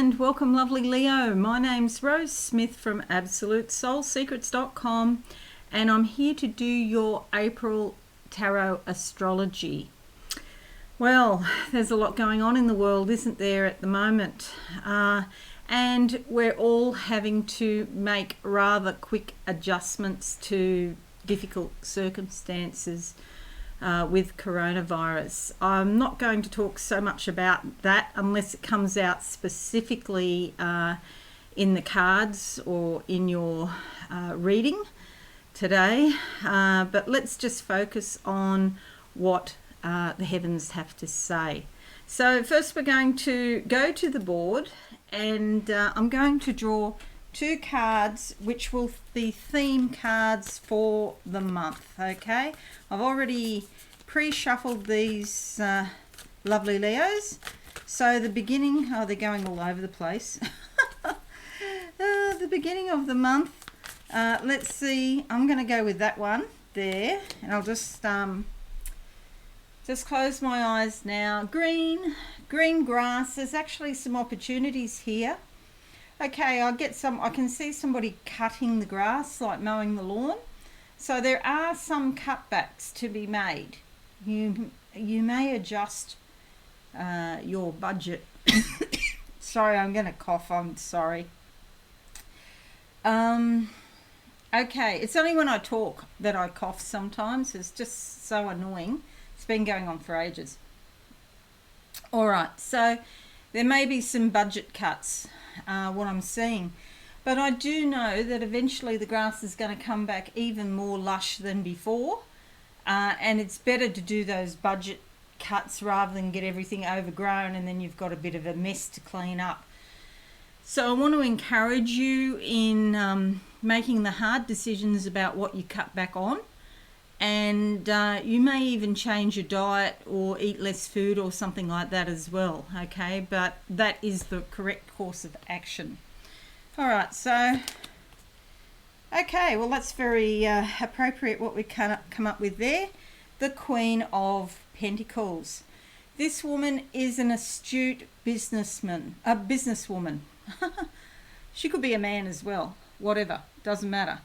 and welcome, lovely Leo. My name's Rose Smith from absolutesoulsecrets.com, and I'm here to do your April tarot astrology. Well, there's a lot going on in the world, isn't there, at the moment? And we're all having to make rather quick adjustments to difficult circumstances with coronavirus. I'm not going to talk so much about that unless it comes out specifically in the cards or in your reading today. But let's just focus on what the heavens have to say. So first we're going to go to the board, and I'm going to draw two cards which will be theme cards for the month. Okay, I've already pre-shuffled these lovely Leos. So the beginning, they're going all over the place. The beginning of the month, let's see, I'm going to go with that one there, and I'll just close my eyes now. Green grass. There's actually some opportunities here. Okay, I can see somebody cutting the grass, like mowing the lawn. So there are some cutbacks to be made. You may adjust your budget. Sorry, I'm going to cough. I'm sorry. Okay, it's only when I talk that I cough sometimes. It's just so annoying. It's been going on for ages. All right, so there may be some budget cuts, what I'm seeing. But I do know that eventually the grass is going to come back even more lush than before. And it's better to do those budget cuts rather than get everything overgrown and then you've got a bit of a mess to clean up. So I want to encourage you in making the hard decisions about what you cut back on. And you may even change your diet or eat less food or something like that as well, okay? But that is the correct course of action. All right, so, okay, well, that's very appropriate what we come up with there. The Queen of Pentacles. This woman is an astute businesswoman. She could be a man as well, whatever, doesn't matter.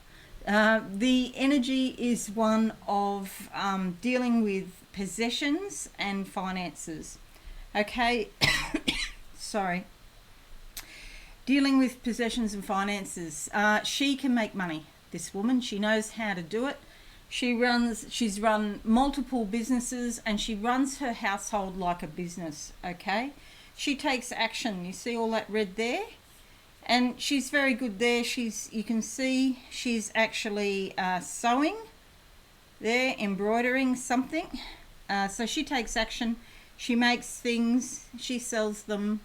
The energy is one of dealing with possessions and finances. Okay, sorry. Dealing with possessions and finances. She can make money, this woman. She knows how to do it. She's run multiple businesses and she runs her household like a business, okay? She takes action. You see all that red there? And she's very good there. You can see she's actually sewing there, embroidering something. So she takes action. She makes things, she sells them,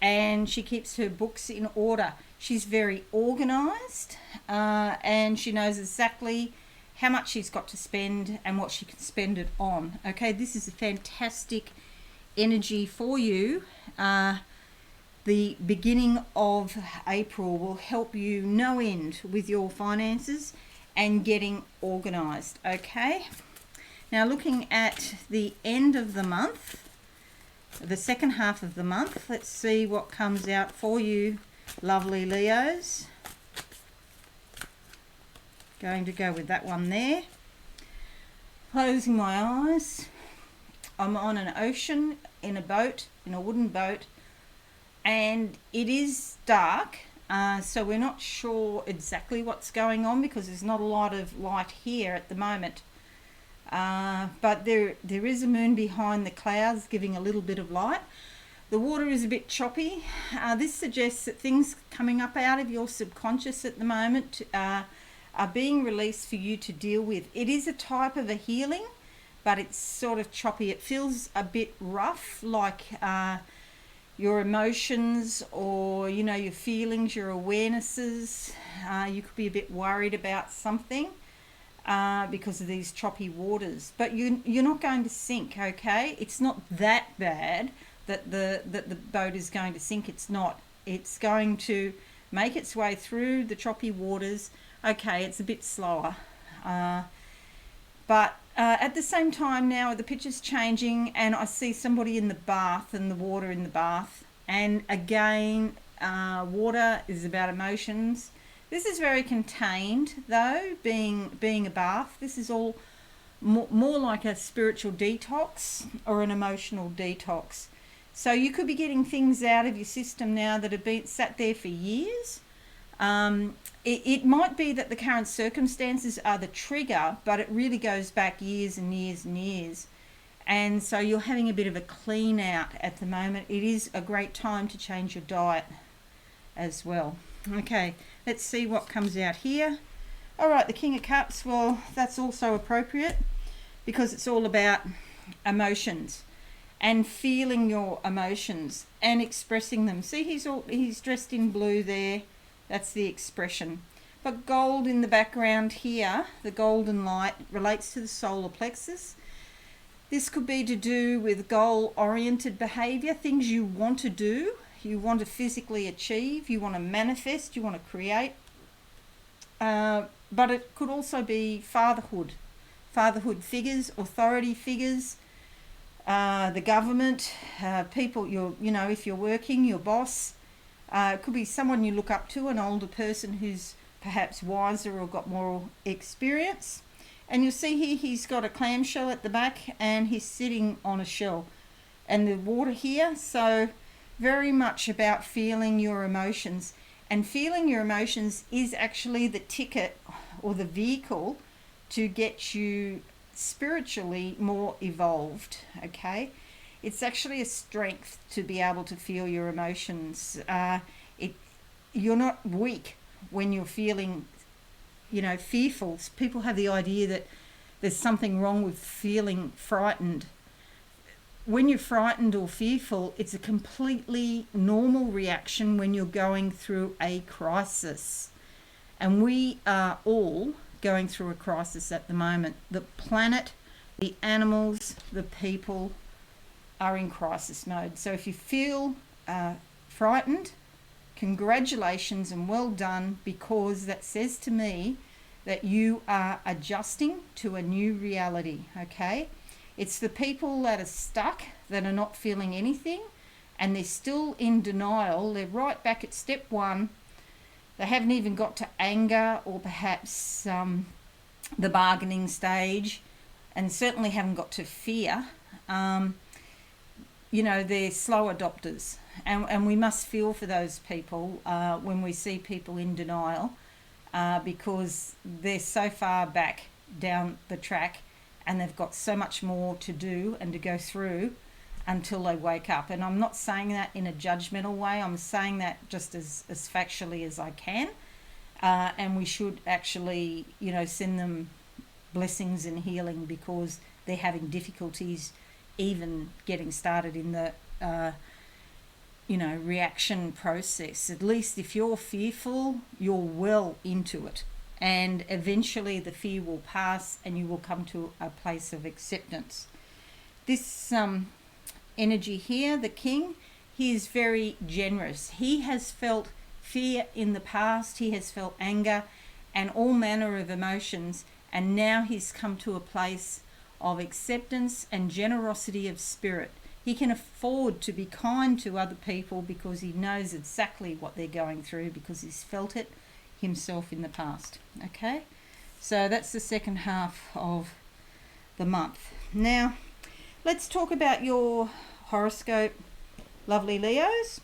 and she keeps her books in order. She's very organized, and she knows exactly how much she's got to spend and what she can spend it on. Okay, this is a fantastic energy for you. The beginning of April will help you no end with your finances and getting organized, okay? Now looking at the end of the month, the second half of the month, let's see what comes out for you, lovely Leos. Going to go with that one there. Closing my eyes. I'm on an ocean in a boat, in a wooden boat. And it is dark, so we're not sure exactly what's going on because there's not a lot of light here at the moment. But there is a moon behind the clouds giving a little bit of light. The water is a bit choppy. This suggests that things coming up out of your subconscious at the moment are being released for you to deal with. It is a type of a healing, but it's sort of choppy. It feels a bit rough, like your emotions or, your feelings, your awarenesses. You could be a bit worried about something because of these choppy waters. But you're not going to sink, okay? It's not that bad that the boat is going to sink. It's not. It's going to make its way through the choppy waters. Okay, it's a bit slower. But at the same time now, the picture's changing and I see somebody in the bath and the water in the bath, And again, water is about emotions. This is very contained, though, being a bath. This is all more like a spiritual detox or an emotional detox. So you could be getting things out of your system now that have been sat there for years. It might be that the current circumstances are the trigger, but it really goes back years and years and years. And so you're having a bit of a clean out at the moment. It is a great time to change your diet as well. Okay, let's see what comes out here. All right, the King of Cups, well, that's also appropriate because it's all about emotions and feeling your emotions and expressing them. See, he's dressed in blue there. That's the expression. But gold in the background here, the golden light, relates to the solar plexus. This could be to do with goal-oriented behavior, things you want to do, you want to physically achieve, you want to manifest, you want to create. But it could also be fatherhood figures, authority figures, the government, people, if you're working, your boss. It could be someone you look up to, an older person who's perhaps wiser or got more experience. And you'll see here he's got a clamshell at the back and he's sitting on a shell. And the water here, so very much about feeling your emotions. And feeling your emotions is actually the ticket or the vehicle to get you spiritually more evolved, okay? It's actually a strength to be able to feel your emotions. You're not weak when you're feeling, fearful. People have the idea that there's something wrong with feeling frightened. When you're frightened or fearful, it's a completely normal reaction when you're going through a crisis. And we are all going through a crisis at the moment. The planet, the animals, the people are in crisis mode. So if you feel frightened, congratulations and well done, because that says to me that you are adjusting to a new reality, okay? It's the people that are stuck, that are not feeling anything, and they're still in denial. They're right back at step one. They haven't even got to anger or perhaps the bargaining stage, and certainly haven't got to fear. They're slow adopters. And we must feel for those people when we see people in denial because they're so far back down the track and they've got so much more to do and to go through until they wake up. And I'm not saying that in a judgmental way. I'm saying that just as factually as I can. And we should actually, send them blessings and healing because they're having difficulties even getting started in the reaction process. At least if you're fearful, you're well into it, and eventually the fear will pass and you will come to a place of acceptance. This energy here, the king, he is very generous. He has felt fear in the past, he has felt anger and all manner of emotions, and now he's come to a place of acceptance and generosity of spirit. He can afford to be kind to other people because he knows exactly what they're going through because he's felt it himself in the past. Okay, so that's the second half of the month. Now, let's talk about your horoscope, lovely Leos.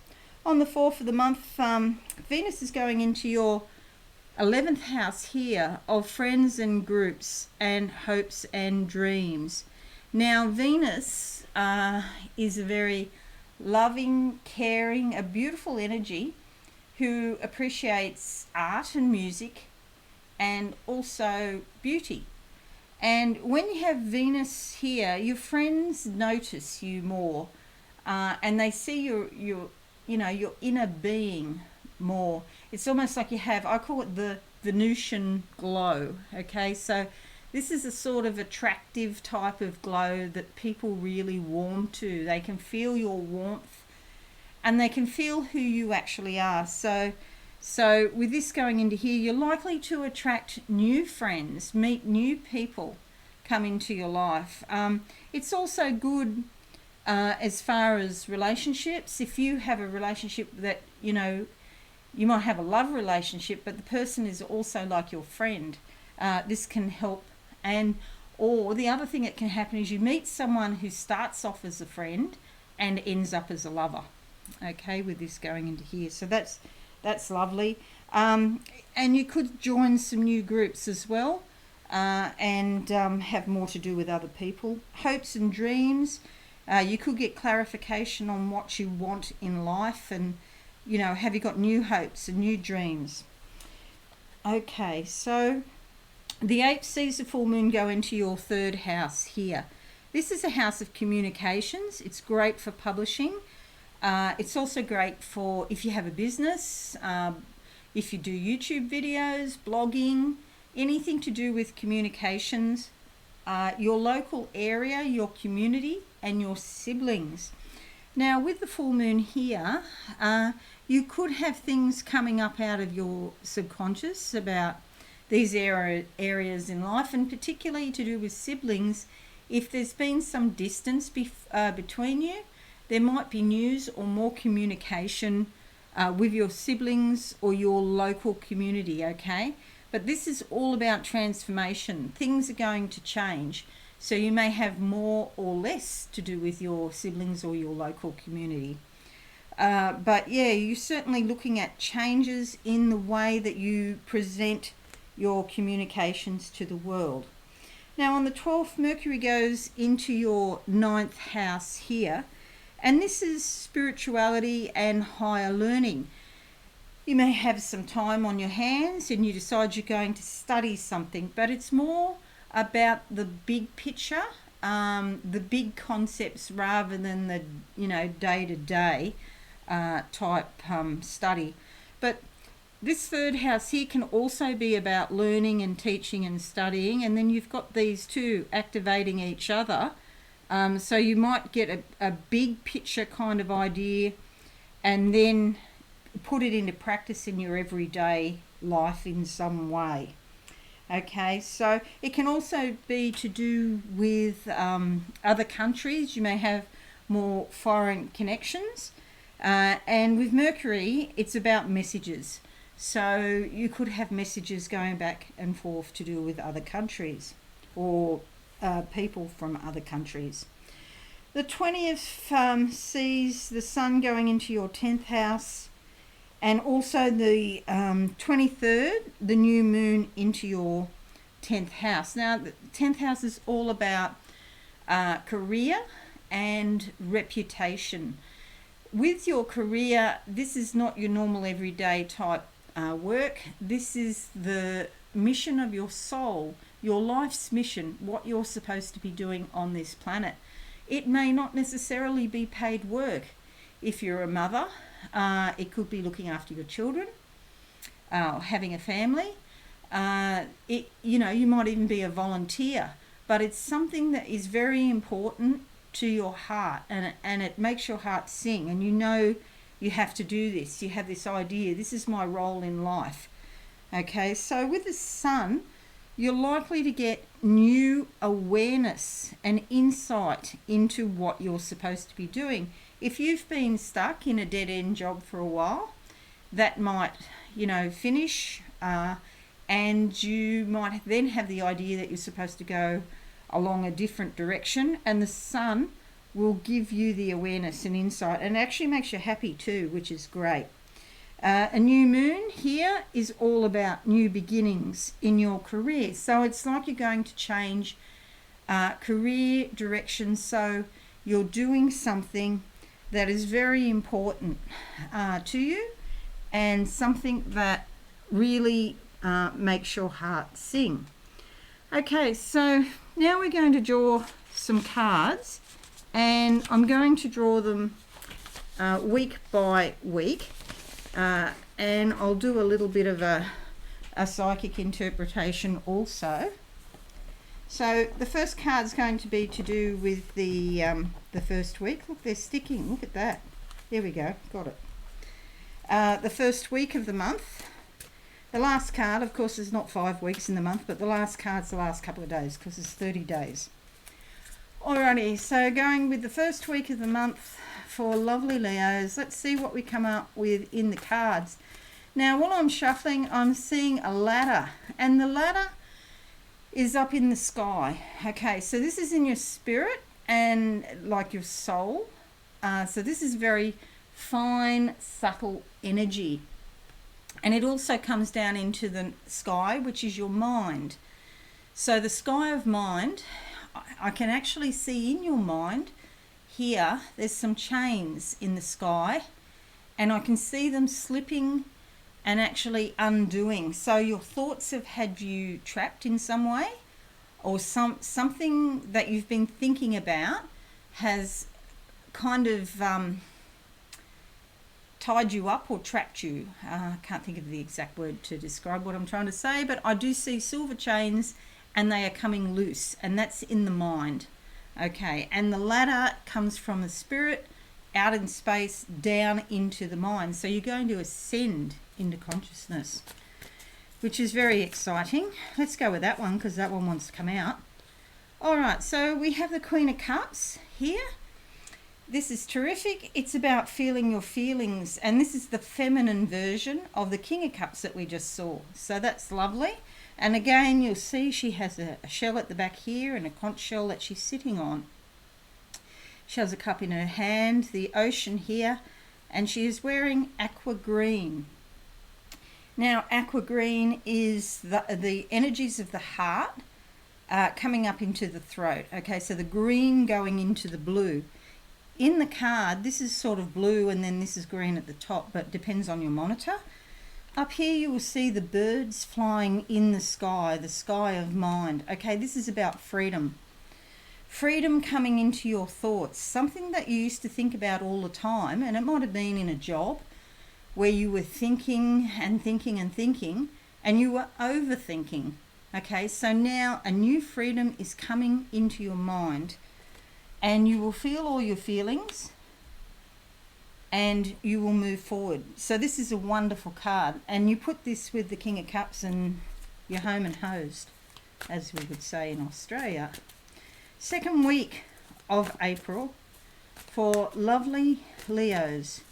On the 4th of the month, Venus is going into your 11th house here of friends and groups and hopes and dreams. Now, Venus is a very loving, caring, a beautiful energy who appreciates art and music and also beauty. And when you have Venus here, your friends notice you more and they see your inner being more. It's almost like you have, I call it the Venusian glow, okay? So this is a sort of attractive type of glow that people really warm to. They can feel your warmth and they can feel who you actually are. So with this going into here, you're likely to attract new friends, meet new people come into your life. It's also good As far as relationships, if you have a relationship that, you know, you might have a love relationship, but the person is also like your friend, this can help. And or the other thing that can happen is you meet someone who starts off as a friend and ends up as a lover. Okay, with this going into here, so that's lovely. And you could join some new groups as well, and have more to do with other people. Hopes and dreams. You could get clarification on what you want in life, and, you know, have you got new hopes and new dreams? Okay, so the 8th sees the full moon go into your 3rd house here. This is a house of communications. It's great for publishing. It's also great for if you have a business, if you do YouTube videos, blogging, anything to do with communications, your local area, your community, and your siblings. Now, with the full moon here, you could have things coming up out of your subconscious about these areas in life, and particularly to do with siblings. If there's been some distance between you, there might be news or more communication with your siblings or your local community, okay? But this is all about transformation. Things are going to change. So you may have more or less to do with your siblings or your local community. But yeah, you're certainly looking at changes in the way that you present your communications to the world. Now on the 12th, Mercury goes into your 9th house here, and this is spirituality and higher learning. You may have some time on your hands and you decide you're going to study something, but it's more about the big picture, the big concepts, rather than the, you know, day-to-day type study. But this 3rd house here can also be about learning and teaching and studying, and then you've got these two activating each other. So you might get a big picture kind of idea and then put it into practice in your everyday life in some way. Okay, so it can also be to do with other countries. You may have more foreign connections. And with Mercury, it's about messages. So you could have messages going back and forth to do with other countries or people from other countries. The 20th sees the sun going into your 10th house, and also the 23rd, the new moon into your 10th house. Now, the 10th house is all about career and reputation. With your career, this is not your normal everyday type work. This is the mission of your soul, your life's mission, what you're supposed to be doing on this planet. It may not necessarily be paid work. If you're a mother, it could be looking after your children, having a family. You might even be a volunteer, but it's something that is very important to your heart, and it makes your heart sing, and you know you have to do this. You have this idea, this is my role in life. Okay, so with the sun, you're likely to get new awareness and insight into what you're supposed to be doing. If you've been stuck in a dead-end job for a while, that might, finish, and you might then have the idea that you're supposed to go along a different direction, and the sun will give you the awareness and insight, and actually makes you happy too, which is great. A new moon here is all about new beginnings in your career. So it's like you're going to change career direction. So you're doing something that is very important to you, and something that really makes your heart sing. Okay, so now we're going to draw some cards, and I'm going to draw them week by week. And I'll do a little bit of a psychic interpretation also. So the first card's going to be to do with the first week. Look, they're sticking. Look at that. There we go. Got it. The first week of the month. The last card, of course, is not 5 weeks in the month, but the last card's the last couple of days, because it's 30 days. Alrighty, so going with the first week of the month for lovely Leos, let's see what we come up with in the cards. Now, while I'm shuffling, I'm seeing a ladder, and the ladder is up in the sky. Okay, so this is in your spirit and like your soul. So this is very fine, subtle energy. And it also comes down into the sky, which is your mind. So the sky of mind, I can actually see in your mind here, there's some chains in the sky, and I can see them slipping and actually undoing. So your thoughts have had you trapped in some way, or something that you've been thinking about has kind of tied you up or trapped you. I can't think of the exact word to describe what I'm trying to say, but I do see silver chains and they are coming loose, and that's in the mind. Okay, and the ladder comes from the spirit out in space down into the mind. So you're going to ascend into consciousness, which is very exciting. Let's go with that one because that one wants to come out. All right, so we have the Queen of Cups here. This is terrific. It's about feeling your feelings, and this is the feminine version of the King of Cups that we just saw. So that's lovely. And again, you'll see she has a shell at the back here and a conch shell that she's sitting on. She has a cup in her hand, the ocean here, and she is wearing aqua green. Now, aqua green is the energies of the heart coming up into the throat. Okay, so the green going into the blue. In the card, this is sort of blue and then this is green at the top, but it depends on your monitor. Up here you will see the birds flying in the sky of mind. Okay, this is about freedom. Freedom coming into your thoughts, something that you used to think about all the time, and it might have been in a job where you were thinking and thinking and thinking, and you were overthinking. Okay, so now a new freedom is coming into your mind, and you will feel all your feelings, and you will move forward. So this is a wonderful card, and you put this with the King of Cups and you're home and hosed, as we would say in Australia. Second week of April for lovely Leos.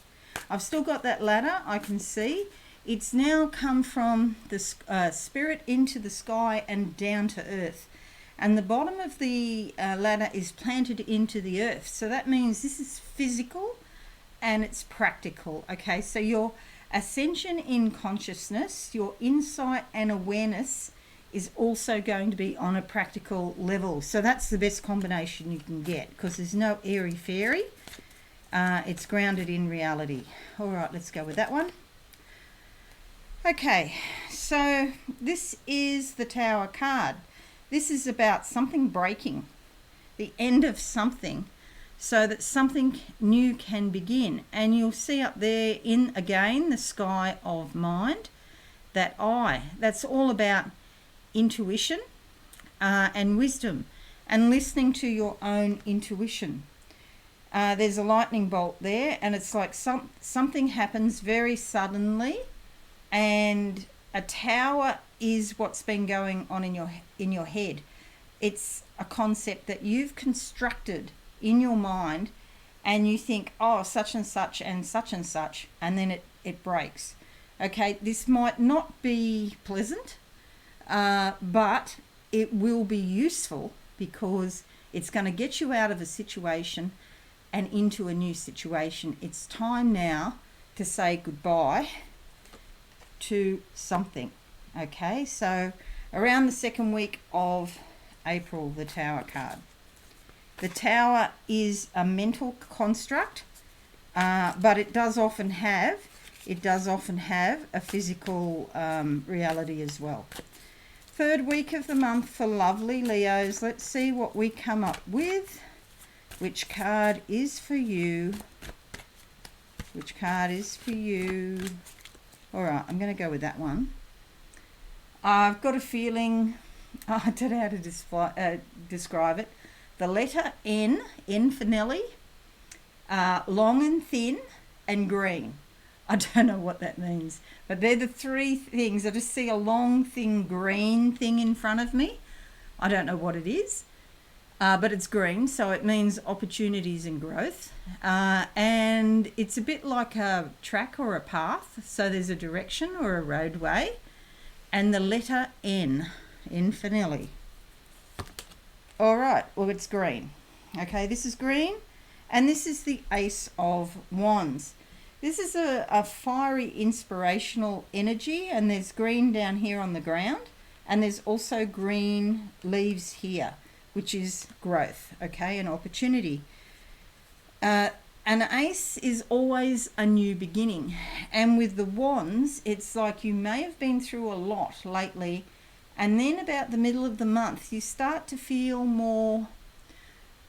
I've still got that ladder, I can see. It's now come from the spirit into the sky and down to earth. And the bottom of the ladder is planted into the earth. So that means this is physical and it's practical. Okay, so your ascension in consciousness, your insight and awareness is also going to be on a practical level. So that's the best combination you can get because there's no airy-fairy. It's grounded in reality. All right, let's go with that one. Okay, so this is the Tower card. This is about something breaking, the end of something, so that something new can begin. And you'll see up there in, again, the sky of mind, that eye. That's all about intuition and wisdom and listening to your own intuition. There's a lightning bolt there, and it's like something happens very suddenly, and a tower is what's been going on in your head. It's a concept that you've constructed in your mind, and you think, oh, such and such and such, and then it breaks. Okay, this might not be pleasant, but it will be useful because it's going to get you out of a situation and into a new situation. It's time now to say goodbye to something. Okay, so around the second week of April, the Tower card. The Tower is a mental construct, but it does often have a physical reality as well. Third week of the month for lovely Leos. Let's see what we come up with. Which card is for you? Which card is for you? All right, I'm going to go with that one. I've got a feeling, I don't know how to describe it. The letter N, N for Nelly, long and thin and green. I don't know what that means, but they're the three things. I just see a long, thin green thing in front of me. I don't know what it is. but it's green, so it means opportunities and growth. And it's a bit like a track or a path, so there's a direction or a roadway, and the letter N for Nelly. All right, well, it's green. Okay, this is green, and this is the Ace of Wands. This is a fiery, inspirational energy, and there's green down here on the ground, and there's also green leaves here, which is growth, okay, and opportunity. An ace is always a new beginning, and with the wands, it's like you may have been through a lot lately, and then about the middle of the month, you start to feel more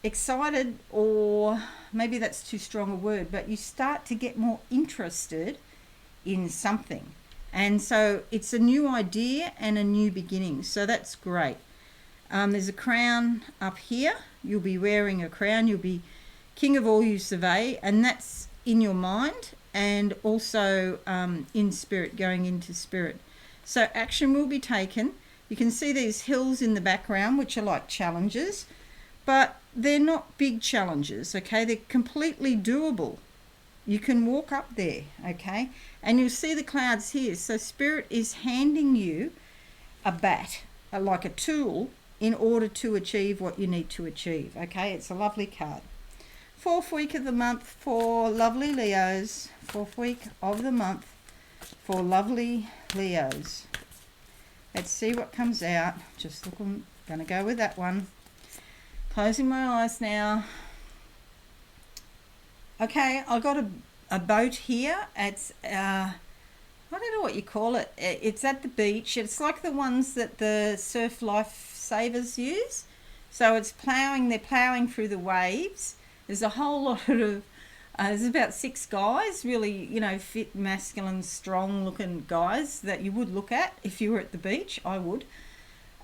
excited, or maybe that's too strong a word, but you start to get more interested in something. And so it's a new idea and a new beginning. So that's great. There's a crown up here. You'll be wearing a crown. You'll be king of all you survey, and that's in your mind and also in spirit, going into spirit. So action will be taken. You can see these hills in the background, which are like challenges, but they're not big challenges, okay? They're completely doable. You can walk up there, okay? And you'll see the clouds here. So Spirit is handing you a bat, like a tool, in order to achieve what you need to achieve, okay? It's a lovely card. 4th week of the month for lovely Leos. 4th week of the month for lovely Leos. Let's see what comes out. Just looking, gonna go with that one. Closing my eyes now. Okay, I got a boat here. It's I don't know what you call it. It's at the beach. It's like the ones that the surf lifesavers use. So it's ploughing. They're ploughing through the waves. There's a whole lot of. There's about 6 guys, really, fit, masculine, strong-looking guys that you would look at if you were at the beach. I would.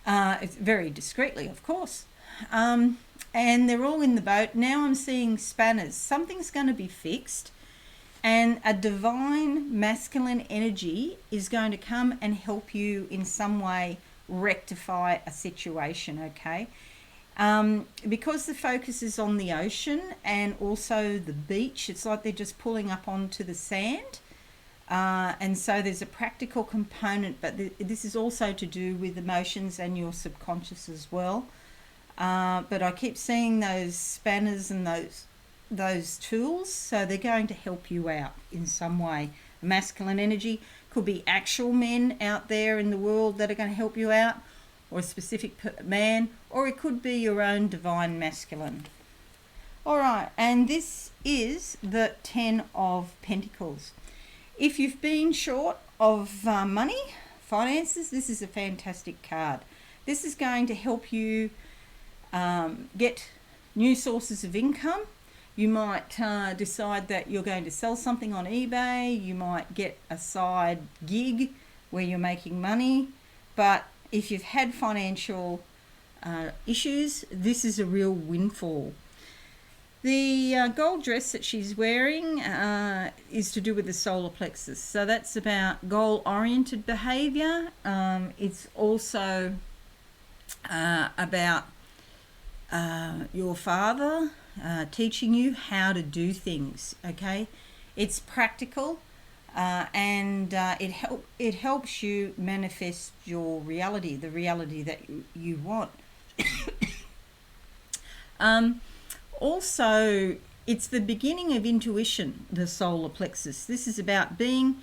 It's very discreetly, of course. And they're all in the boat. Now I'm seeing spanners. Something's going to be fixed, and a divine masculine energy is going to come and help you in some way rectify a situation, okay? Because the focus is on the ocean and also the beach, it's like they're just pulling up onto the sand. And so there's a practical component, but this is also to do with emotions and your subconscious as well. But I keep seeing those spanners and those tools, so they're going to help you out in some way. Masculine energy could be actual men out there in the world that are going to help you out, or a specific man, or it could be your own divine masculine. All right, and this is the 10 of Pentacles. If you've been short of money, finances, this is a fantastic card. This is going to help you get new sources of income. You might decide that you're going to sell something on eBay. You might get a side gig where you're making money. But if you've had financial issues, this is a real windfall. The gold dress that she's wearing is to do with the solar plexus. So that's about goal-oriented behavior. It's also about your father teaching you how to do things, okay? It's practical, and it helps you manifest your reality, the reality that you want. Also, it's the beginning of intuition, the solar plexus. This is about being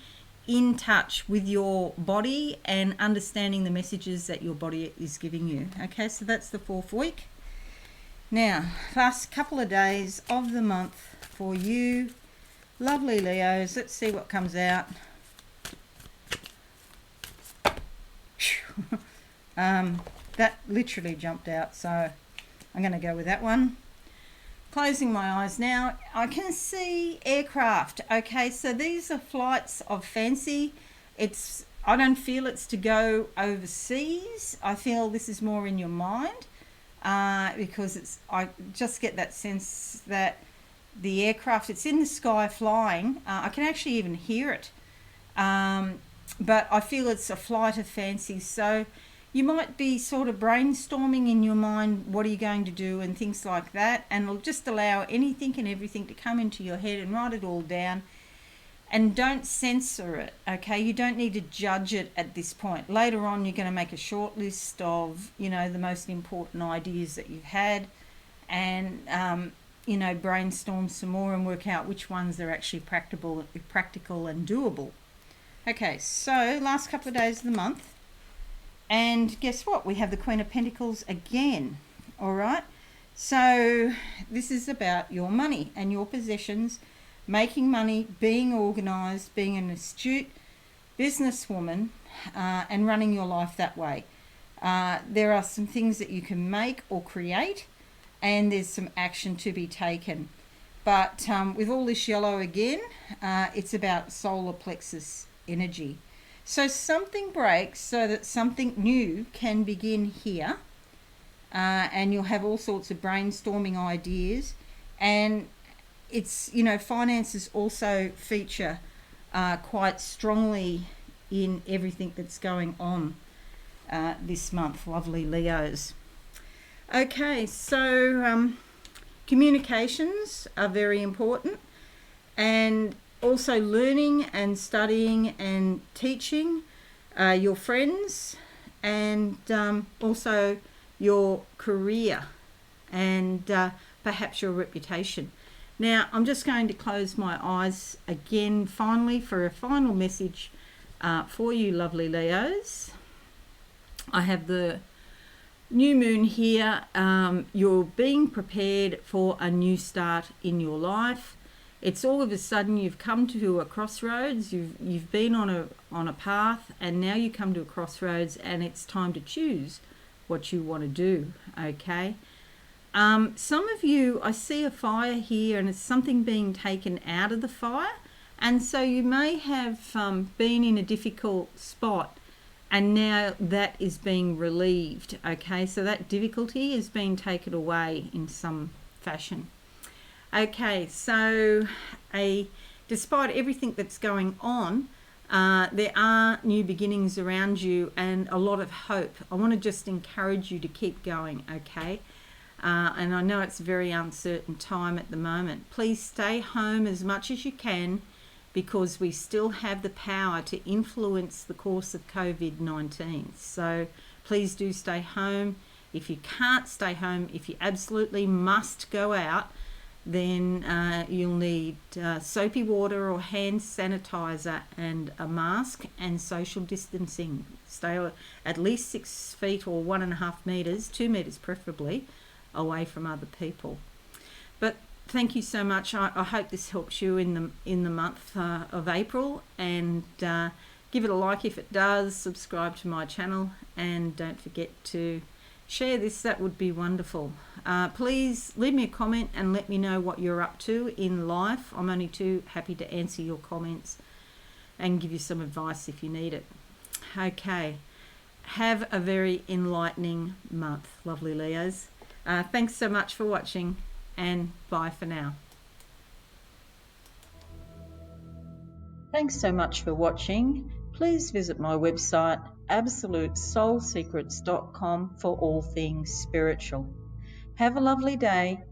in touch with your body and understanding the messages that your body is giving you. Okay, so that's the 4th week. Now, last couple of days of the month for you, lovely Leos. Let's see what comes out. That literally jumped out, so I'm going to go with that one. Closing my eyes now, I can see aircraft. Okay, so these are flights of fancy. I don't feel it's to go overseas. I feel this is more in your mind, because I just get that sense that the aircraft, it's in the sky flying. I can actually even hear it, but I feel it's a flight of fancy. So You might be sort of brainstorming in your mind, what are you going to do, and things like that, and it'll just allow anything and everything to come into your head and write it all down. And don't censor it, okay? You don't need to judge it at this point. Later on, you're going to make a short list of, the most important ideas that you've had, and brainstorm some more and work out which ones are actually practical and doable. Okay, so last couple of days of the month, and guess what? We have the Queen of Pentacles again. All right, so this is about your money and your possessions, making money, being organised, being an astute businesswoman, and running your life that way. There are some things that you can make or create, and there's some action to be taken. But with all this yellow again, it's about solar plexus energy. So something breaks so that something new can begin here, and you'll have all sorts of brainstorming ideas. And it's, finances also feature quite strongly in everything that's going on this month, lovely Leos. Okay, so communications are very important, and also learning and studying and teaching your friends, and also your career, and perhaps your reputation. Now, I'm just going to close my eyes again finally for a final message for you lovely Leos. I have the new moon here. You're being prepared for a new start in your life. It's all of a sudden you've come to a crossroads. You've been on a path, and now you come to a crossroads, and it's time to choose what you want to do. Okay. Some of you, I see a fire here, and it's something being taken out of the fire, and so you may have been in a difficult spot, and now that is being relieved. Okay, so that difficulty is being taken away in some fashion. Okay, so despite everything that's going on, there are new beginnings around you and a lot of hope. I want to just encourage you to keep going, okay? And I know it's a very uncertain time at the moment. Please stay home as much as you can, because we still have the power to influence the course of COVID-19. So please do stay home. If you can't stay home, if you absolutely must go out, then you'll need soapy water or hand sanitizer and a mask and social distancing. Stay at least 6 feet or 1.5 meters, 2 meters preferably, away from other people. But thank you so much. I hope this helps you in the month of April, and give it a like if it does. Subscribe to my channel, and don't forget to share this. That would be wonderful. Please leave me a comment and let me know what you're up to in life. I'm only too happy to answer your comments and give you some advice if you need it. Okay, have a very enlightening month, lovely Leos. Thanks so much for watching, and bye for now. Thanks so much for watching. Please visit my website absolutesoulsecrets.com for all things spiritual. Have a lovely day.